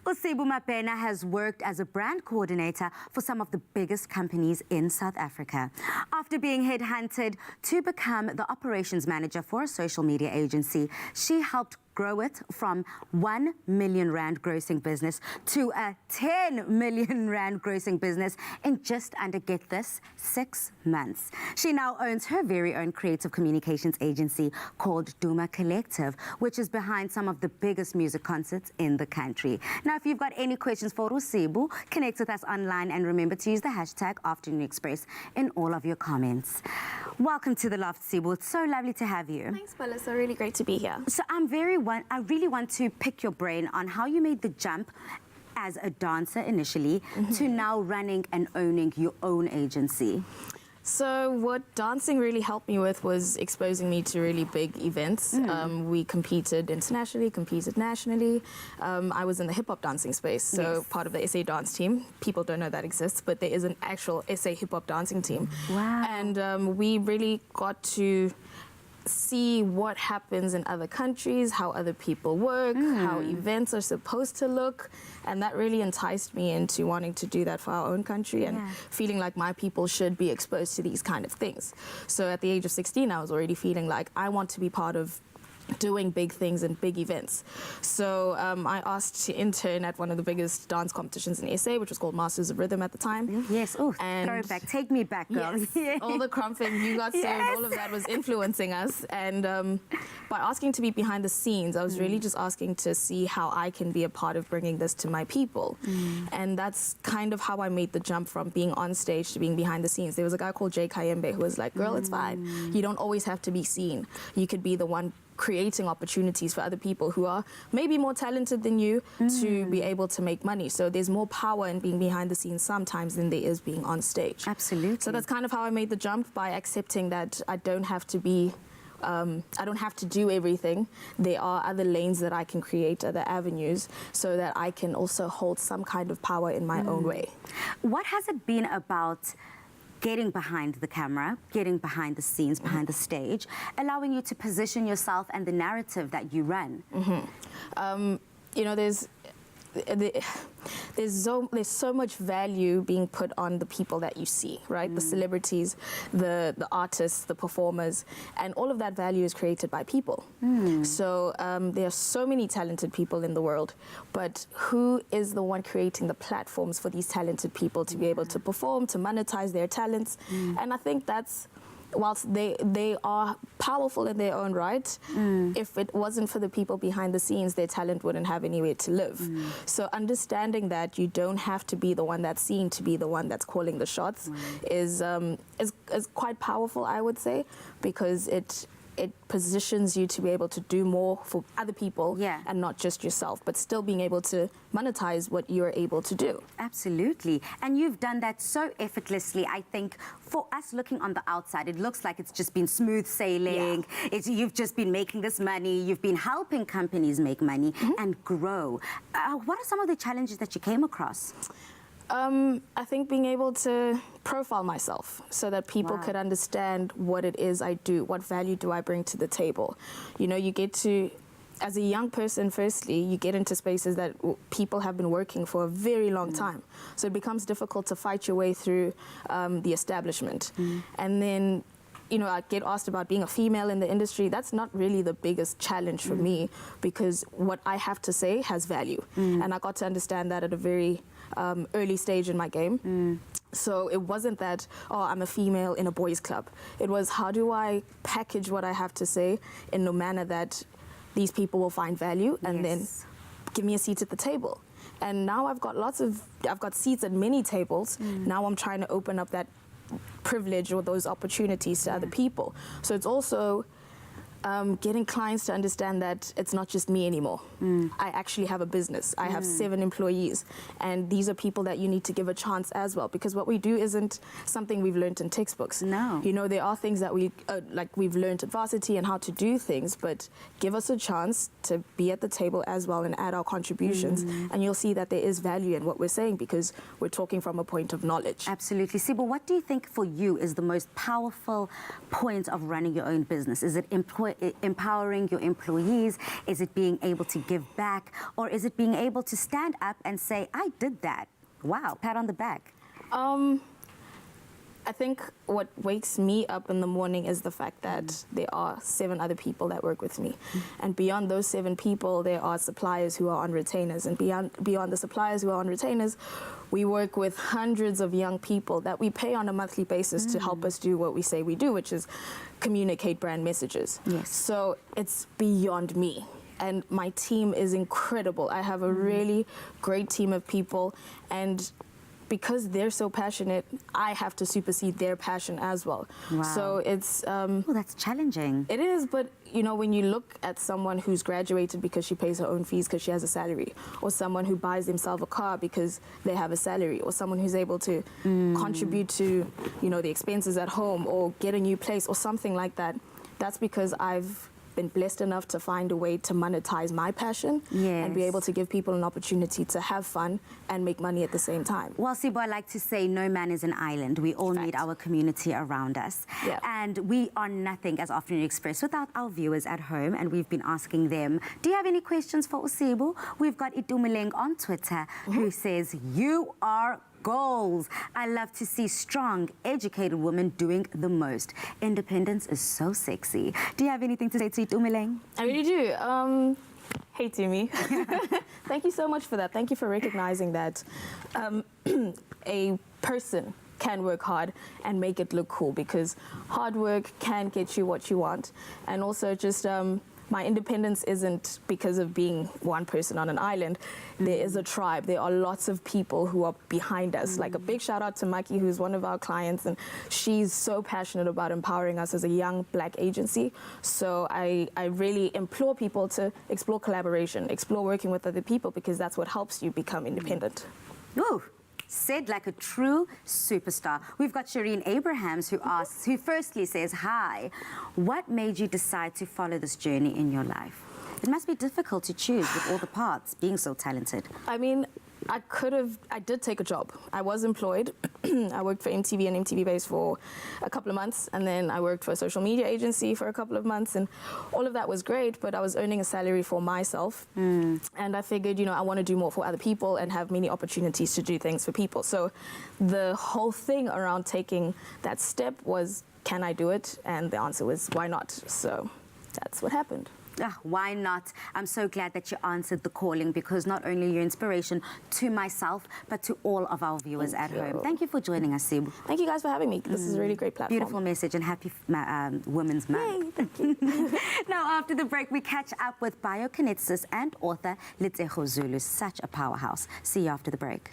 Sibu Mabena has worked as a brand coordinator for some of the biggest companies in South Africa. After being headhunted to become the operations manager for a social media agency, she helped grow it from 1 million rand grossing business to a 10 million rand grossing business in just under, get this, 6 months. She now owns her very own creative communications agency called Duma Collective, which is behind some of the biggest music concerts in the country. Now, if you've got any questions for Sibu, connect with us online and remember to use the hashtag Afternoon Express in all of your comments. Welcome to the Loft, Sibu. It's so lovely to have you. Thanks, Melissa. Really great to be here. So I really want to pick your brain on how you made the jump as a dancer initially to now running and owning your own agency. So what dancing really helped me with was exposing me to really big events. We competed internationally, competed nationally. I was in the hip-hop dancing space, so part of the SA dance team. People don't know that exists, but there is an actual SA hip-hop dancing team. Wow. And we really got to see what happens in other countries, how other people work, how events are supposed to look, and that really enticed me into wanting to do that for our own country and feeling like my people should be exposed to these kind of things. So at the age of 16, I was already feeling like I want to be part of doing big things and big events. So I asked to intern at one of the biggest dance competitions in SA, which was called Masters of Rhythm at the time. Yes, oh, throwback. Take me back, girl. Yes, all the crumping, you got served, all of that was influencing us. And by asking to be behind the scenes, I was really just asking to see how I can be a part of bringing this to my people. And that's kind of how I made the jump from being on stage to being behind the scenes. There was a guy called Jay Kayembe who was like, girl, it's fine. You don't always have to be seen. You could be the one creating opportunities for other people who are maybe more talented than you to be able to make money. So there's more power in being behind the scenes sometimes than there is being on stage. Absolutely. So that's kind of how I made the jump, by accepting that I don't have to be I don't have to do everything. There are other lanes that I can create, other avenues, so that I can also hold some kind of power in my own way. What has it been about getting behind the camera, getting behind the scenes, behind the stage, allowing you to position yourself and the narrative that you run? You know, there's so much value being put on the people that you see, right? The celebrities, the artists, the performers, and all of that value is created by people. So there are so many talented people in the world, but who is the one creating the platforms for these talented people to be able to perform, to monetize their talents? And I think that's, whilst they are powerful in their own right, if it wasn't for the people behind the scenes, their talent wouldn't have anywhere to live. So understanding that you don't have to be the one that's seen to be the one that's calling the shots is quite powerful, I would say, because it positions you to be able to do more for other people and not just yourself, but still being able to monetize what you're able to do. Absolutely. And you've done that so effortlessly. I think for us looking on the outside, it looks like it's just been smooth sailing. You've just been making this money. You've been helping companies make money and grow. What are some of the challenges that you came across? I think being able to profile myself so that people could understand what it is I do, what value do I bring to the table. You know, you get to, as a young person, firstly, you get into spaces that people have been working for a very long time. So it becomes difficult to fight your way through the establishment. And then, you know, I get asked about being a female in the industry. That's not really the biggest challenge for me, because what I have to say has value. And I got to understand that at a very early stage in my game. So it wasn't that, oh, I'm a female in a boys' club. It was, how do I package what I have to say in a manner that these people will find value and then give me a seat at the table. And now I've got seats at many tables. Now I'm trying to open up that privilege or those opportunities to other people. So it's also getting clients to understand that it's not just me anymore. I actually have a business. I have 7 employees, and these are people that you need to give a chance as well, because what we do isn't something we've learned in textbooks. No. You know, there are things that we've learned at varsity and how to do things, but give us a chance to be at the table as well and add our contributions, and you'll see that there is value in what we're saying, because we're talking from a point of knowledge. Absolutely. Sibu, what do you think for you is the most powerful point of running your own business? Is it employee empowering your employees? Is it being able to give back? Or is it being able to stand up and say, I did that? Wow, pat on the back. I think what wakes me up in the morning is the fact that there are 7 other people that work with me. And beyond those 7 people, there are suppliers who are on retainers. And beyond the suppliers who are on retainers, we work with hundreds of young people that we pay on a monthly basis to help us do what we say we do, which is communicate brand messages. Yes. So it's beyond me. And my team is incredible. I have a really great team of people, and because they're so passionate, I have to supersede their passion as well. Wow. So it's... Oh, that's challenging. It is, but you know, when you look at someone who's graduated because she pays her own fees because she has a salary, or someone who buys themselves a car because they have a salary, or someone who's able to contribute to, you know, the expenses at home, or get a new place, or something like that, that's because I've been blessed enough to find a way to monetize my passion and be able to give people an opportunity to have fun and make money at the same time. Well, Sibu, I like to say no man is an island. We all need our community around us. Yeah. And we are nothing, as often expressed, without our viewers at home. And we've been asking them, do you have any questions for Sibu? We've got Itumeleng on Twitter who says, you are goals. I love to see strong, educated women doing the most. Independence is so sexy. Do you have anything to say to Itumeleng? I really do. Hey, Tumi. Thank you so much for that. Thank you for recognizing that a person can work hard and make it look cool, because hard work can get you what you want. And also just my independence isn't because of being one person on an island. There is a tribe. There are lots of people who are behind us. Like a big shout out to Maki, who's one of our clients, and she's so passionate about empowering us as a young Black agency. So I really implore people to explore collaboration, explore working with other people, because that's what helps you become independent. Ooh. Said like a true superstar. We've got Shireen Abrahams who asks, who firstly says, hi, what made you decide to follow this journey in your life? It must be difficult to choose with all the parts, being so talented. I mean, I did take a job. I was employed. I worked for MTV and MTV Base for a couple of months, and then I worked for a social media agency for a couple of months, and all of that was great, but I was earning a salary for myself. And I figured, you know, I want to do more for other people and have many opportunities to do things for people. So the whole thing around taking that step was, can I do it? And the answer was, why not? So that's what happened. Why not? I'm so glad that you answered the calling, because not only are you inspiration to myself, but to all of our viewers at home. Thank you for joining us, Sibu. Thank you guys for having me. This is a really great platform. Beautiful message, and happy Women's Month. Yay, thank you. Now, after the break, we catch up with biokineticist and author Litseho Zulu. Such a powerhouse. See you after the break.